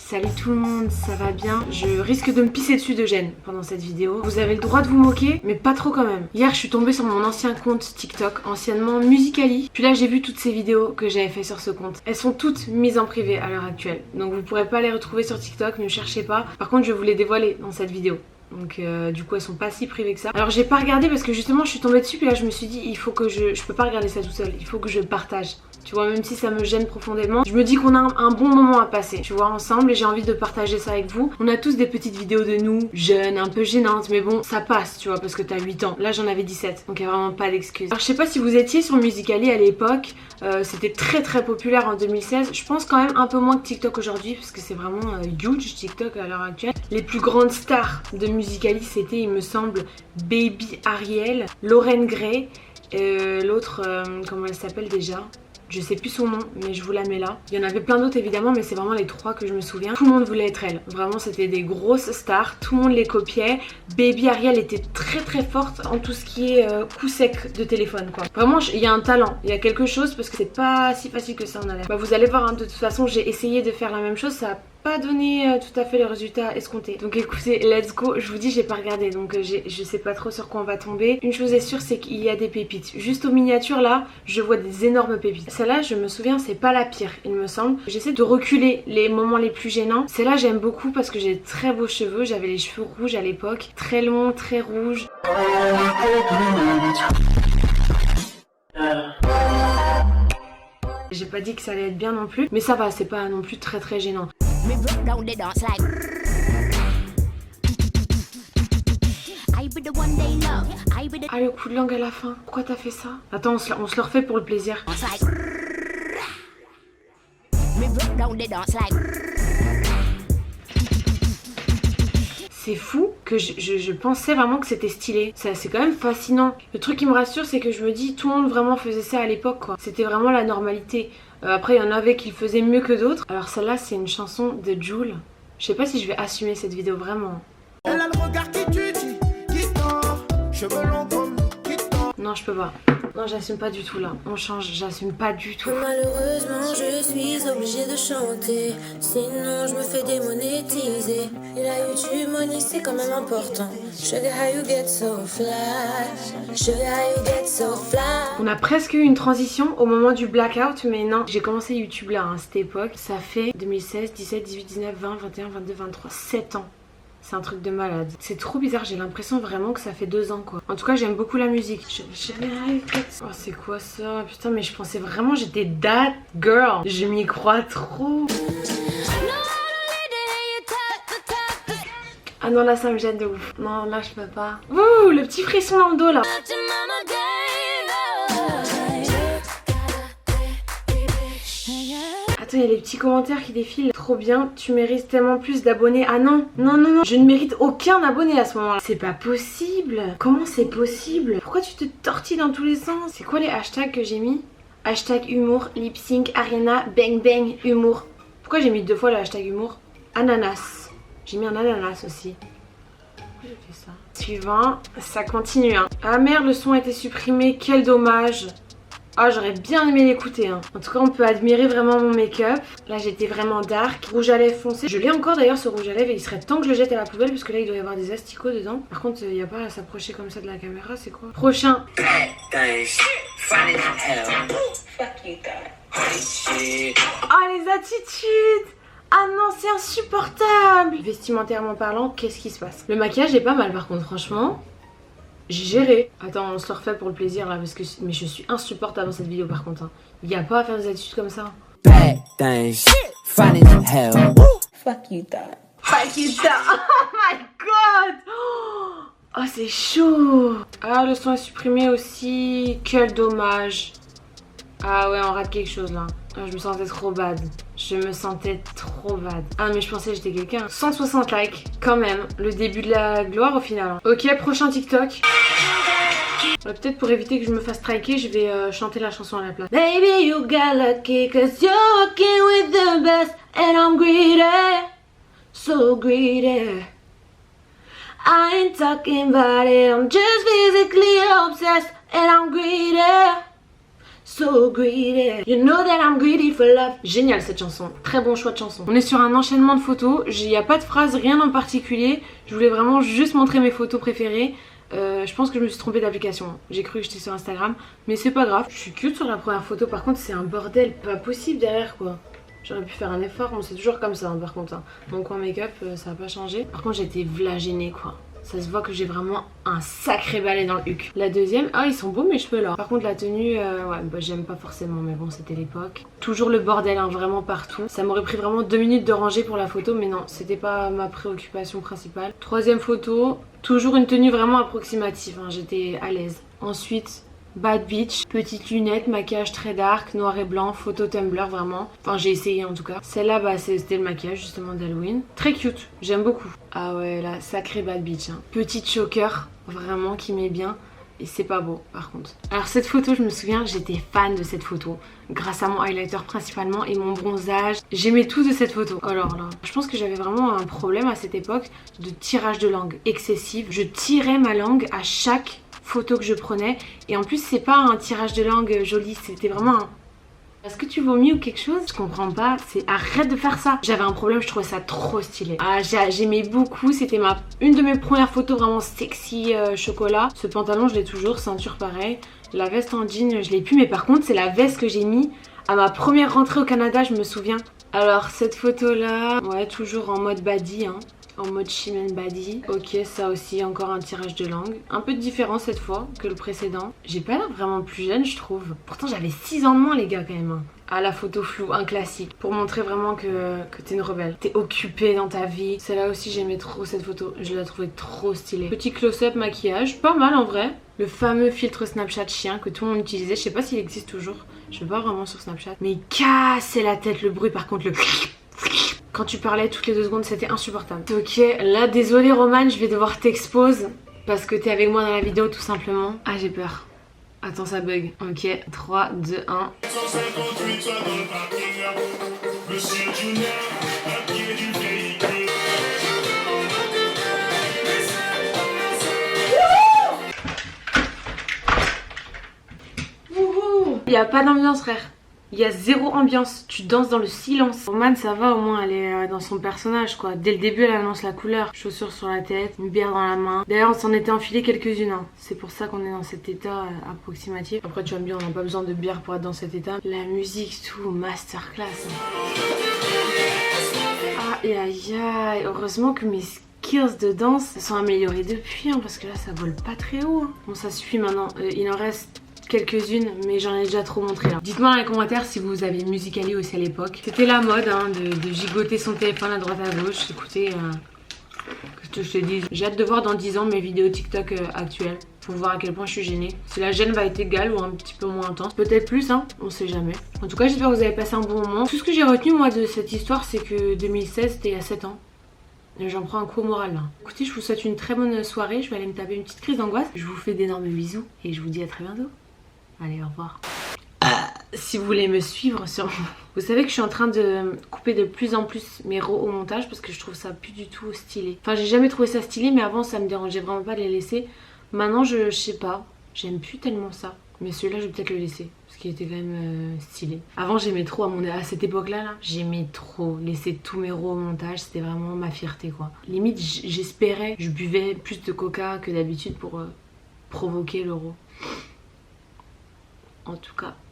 Salut tout le monde, ça va bien? Je risque de me pisser dessus de gêne pendant cette vidéo. Vous avez le droit de vous moquer, mais pas trop quand même. Hier je suis tombée sur mon ancien compte TikTok, anciennement Musical.ly. Puis là j'ai vu toutes ces vidéos que j'avais fait sur ce compte. Elles sont toutes mises en privé à l'heure actuelle. Donc vous pourrez pas les retrouver sur TikTok, ne cherchez pas. Par contre je vais vous les dévoiler dans cette vidéo. Donc du coup elles sont pas si privées que ça. Alors j'ai pas regardé parce que justement je suis tombée dessus. Puis là je me suis dit il faut que je peux pas regarder ça tout seul. Il faut que je partage. Tu vois, même si ça me gêne profondément, je me dis qu'on a un bon moment à passer, tu vois, ensemble, et j'ai envie de partager ça avec vous. On a tous des petites vidéos de nous, jeunes, un peu gênantes, mais bon, ça passe, tu vois, parce que t'as 8 ans. Là, j'en avais 17, donc il n'y a vraiment pas d'excuse. Alors, je sais pas si vous étiez sur Musical.ly à l'époque, c'était très populaire en 2016. Je pense quand même un peu moins que TikTok aujourd'hui, parce que c'est vraiment huge TikTok à l'heure actuelle. Les plus grandes stars de Musical.ly, c'était, il me semble, Baby Ariel, Lauren Gray, l'autre, comment elle s'appelle déjà ? Je sais plus son nom, mais je vous la mets là. Il y en avait plein d'autres évidemment, mais c'est vraiment les 3 que je me souviens. Tout le monde voulait être elle. Vraiment, c'était des grosses stars. Tout le monde les copiait. Baby Ariel était très forte en tout ce qui est coup sec de téléphone, quoi. Vraiment, il y a un talent. Il y a quelque chose parce que c'est pas si facile que ça en a l'air. Bah, vous allez voir, hein, de toute façon, j'ai essayé de faire la même chose. Ça a pas donné tout à fait le résultat escompté. Donc écoutez, let's go. Je vous dis, j'ai pas regardé, donc je sais pas trop sur quoi on va tomber. Une chose est sûre, c'est qu'il y a des pépites. Juste aux miniatures là, je vois des énormes pépites. Celle-là, je me souviens, c'est pas la pire, il me semble. J'essaie de reculer les moments les plus gênants. Celle-là, j'aime beaucoup parce que j'ai de très beaux cheveux. J'avais les cheveux rouges à l'époque, très longs, très rouges. J'ai pas dit que ça allait être bien non plus, mais ça va, c'est pas non plus très gênant. Ah, le coup de langue à la fin. Pourquoi t'as fait ça? Attends, on se le refait pour le plaisir. C'est fou que je pensais vraiment que c'était stylé. C'est quand même fascinant. Le truc qui me rassure, c'est que je me dis tout le monde vraiment faisait ça à l'époque, quoi. C'était vraiment la normalité. Après, il y en avait qui le faisaient mieux que d'autres. Alors celle-là, c'est une chanson de Jul. Je sais pas si je vais assumer cette vidéo vraiment. Elle a le regard qui tue, qui tord, cheveux longs comme qui tord. Non, je peux pas. Non, j'assume pas du tout là. On change, j'assume pas du tout. Malheureusement, je suis obligée de chanter. Sinon, je me fais démonétiser. Et la YouTube money, c'est quand même important. Sugar, how you get so fly. Sugar, how you get so fly. On a presque eu une transition au moment du blackout, mais non. J'ai commencé YouTube là, à cette époque. Ça fait 2016, 17, 18, 19, 20, 21, 22, 23, 7 ans. C'est un truc de malade. C'est trop bizarre, j'ai l'impression vraiment que ça fait 2 ans, quoi. En tout cas, j'aime beaucoup la musique. Oh, c'est quoi ça? Putain, mais je pensais vraiment j'étais that girl. Je m'y crois trop. Ah non, là, ça me gêne de ouf. Non, là, je peux pas. Ouh, le petit frisson dans le dos, là. Attends, il y a les petits commentaires qui défilent. Trop bien, tu mérites tellement plus d'abonnés. Ah non, non, je ne mérite aucun abonné à ce moment-là. C'est pas possible. Comment c'est possible? Pourquoi tu te tortilles dans tous les sens? C'est quoi les hashtags que j'ai mis? Hashtag humour, lip sync, Ariana, bang bang, humour. Pourquoi j'ai mis 2 fois le hashtag humour? Ananas. J'ai mis un ananas aussi. Pourquoi j'ai fait ça? Suivant, ça continue, hein. Ah merde, le son a été supprimé, quel dommage. Ah, j'aurais bien aimé l'écouter, hein. En tout cas, on peut admirer vraiment mon make-up. Là, j'étais vraiment dark. Rouge à lèvres foncé. Je l'ai encore d'ailleurs, ce rouge à lèvres. Et il serait temps que je le jette à la poubelle parce que là, il doit y avoir des asticots dedans. Par contre, il n'y a pas à s'approcher comme ça de la caméra. C'est quoi? Prochain. Ah, les attitudes! Ah non, c'est insupportable! Vestimentairement parlant, qu'est-ce qui se passe? Le maquillage est pas mal, par contre, franchement. J'ai géré. Attends, on se le refait pour le plaisir là parce que mais je suis insupportable dans cette vidéo par contre. Hein. Il n'y a pas à faire des attitudes comme ça. Bad things, funny as hell. Fuck you that. Fuck you that. Oh my god. Oh c'est chaud. Ah le son est supprimé aussi. Quel dommage. Ah ouais, on rate quelque chose là. Ah, je me sentais trop bad. Je me sentais trop bad. Ah mais je pensais que j'étais quelqu'un. 160 likes, quand même. Le début de la gloire au final. Ok, prochain TikTok. Peut-être pour éviter que je me fasse striker, je vais chanter la chanson à la place. Baby, you got lucky cause you're walking with the best. And I'm greedy, so greedy. I ain't talking about it, I'm just physically obsessed. And I'm greedy. So greedy, you know that I'm greedy for love. Génial cette chanson, très bon choix de chanson. On est sur un enchaînement de photos, il n'y a pas de phrase, rien en particulier. Je voulais vraiment juste montrer mes photos préférées. Je pense que je me suis trompée d'application. J'ai cru que j'étais sur Instagram, mais c'est pas grave. Je suis cute sur la première photo, par contre c'est un bordel pas possible derrière quoi. J'aurais pu faire un effort, mais c'est toujours comme ça par contre. Mon coin make-up, ça a pas changé. Par contre j'étais vlaginée quoi. Ça se voit que j'ai vraiment un sacré balai dans le huc. La deuxième, ah ils sont beaux mes cheveux là. Par contre la tenue, ouais bah, j'aime pas forcément, mais bon c'était l'époque. Toujours le bordel hein, vraiment partout. Ça m'aurait pris vraiment 2 minutes de ranger pour la photo, mais non, c'était pas ma préoccupation principale. Troisième photo, toujours une tenue vraiment approximative, hein, j'étais à l'aise. Ensuite, Bad Beach, petites lunettes, maquillage très dark, noir et blanc, photo Tumblr vraiment. Enfin j'ai essayé en tout cas. Celle-là bah c'était le maquillage justement d'Halloween. Très cute, j'aime beaucoup. Ah ouais là, sacré Bad Beach. Hein. Petite choker, vraiment qui met bien. Et c'est pas beau par contre. Alors cette photo je me souviens, j'étais fan de cette photo. Grâce à mon highlighter principalement et mon bronzage. J'aimais tout de cette photo. Alors là, je pense que j'avais vraiment un problème à cette époque de tirage de langue excessif. Je tirais ma langue à chaque photo que je prenais et en plus c'est pas un tirage de langue joli, c'était vraiment un... Est-ce que tu vomis ou quelque chose? Je comprends pas, c'est arrête de faire ça. J'avais un problème, je trouvais ça trop stylé. Ah j'aimais beaucoup, c'était une de mes premières photos vraiment sexy chocolat. Ce pantalon je l'ai toujours, ceinture pareil. La veste en jean je l'ai plus, mais par contre c'est la veste que j'ai mis à ma première rentrée au Canada, je me souviens. Alors cette photo là, ouais toujours en mode baddie hein. En mode Chimène Badi. Ok, ça aussi, encore un tirage de langue. Un peu différent cette fois que le précédent. J'ai pas l'air vraiment plus jeune, je trouve. Pourtant, j'avais 6 ans de moins, les gars, quand même. Ah, la photo floue, un classique. Pour montrer vraiment que t'es une rebelle. T'es occupée dans ta vie. Celle-là aussi, j'aimais trop cette photo. Je la trouvais trop stylée. Petit close-up maquillage. Pas mal en vrai. Le fameux filtre Snapchat chien que tout le monde utilisait. Je sais pas s'il existe toujours. Je vais pas vraiment sur Snapchat. Mais il cassait la tête, le bruit. Par contre, le... Quand tu parlais toutes les 2 secondes, c'était insupportable. Ok, là, désolé Roman, je vais devoir t'expose parce que t'es avec moi dans la vidéo tout simplement. Ah, j'ai peur. Attends, ça bug. Ok, 3, 2, 1. Il n'y a pas d'ambiance, frère. Il y a zéro ambiance, tu danses dans le silence. Roman ça va au moins, elle est dans son personnage quoi. Dès le début elle annonce la couleur. Chaussures sur la tête, une bière dans la main. D'ailleurs on s'en était enfilé quelques-unes hein. C'est pour ça qu'on est dans cet état approximatif. Après tu vas me dire on n'a pas besoin de bière pour être dans cet état. La musique tout, masterclass hein. Aïe aïe aïe, heureusement que mes skills de danse sont améliorés depuis hein, parce que là ça vole pas très haut hein. Bon ça suffit maintenant, il en reste quelques-unes mais j'en ai déjà trop montré là. Dites-moi dans les commentaires si vous avez Musical.ly aussi à l'époque. C'était la mode hein, de gigoter son téléphone à droite à gauche. Écoutez, que je te dise, j'ai hâte de voir dans 10 ans mes vidéos TikTok actuelles pour voir à quel point je suis gênée. Si la gêne va être égale ou un petit peu moins intense, peut-être plus hein, on sait jamais. En tout cas j'espère que vous avez passé un bon moment. Tout ce que j'ai retenu moi de cette histoire c'est que 2016 c'était il y a 7 ans. J'en prends un coup au moral là. Écoutez je vous souhaite une très bonne soirée, je vais aller me taper une petite crise d'angoisse. Je vous fais d'énormes bisous et je vous dis à très bientôt. Allez, au revoir. Si vous voulez me suivre sur... Vous savez que je suis en train de couper de plus en plus mes rows au montage parce que je trouve ça plus du tout stylé. Enfin, j'ai jamais trouvé ça stylé, mais avant ça me dérangeait vraiment pas de les laisser. Maintenant, je sais pas. J'aime plus tellement ça. Mais celui-là, je vais peut-être le laisser parce qu'il était quand même stylé. Avant, j'aimais trop, à cette époque-là, j'aimais trop laisser tous mes rows au montage. C'était vraiment ma fierté, quoi. Limite, j'espérais, je buvais plus de coca que d'habitude pour provoquer le row. En tout cas,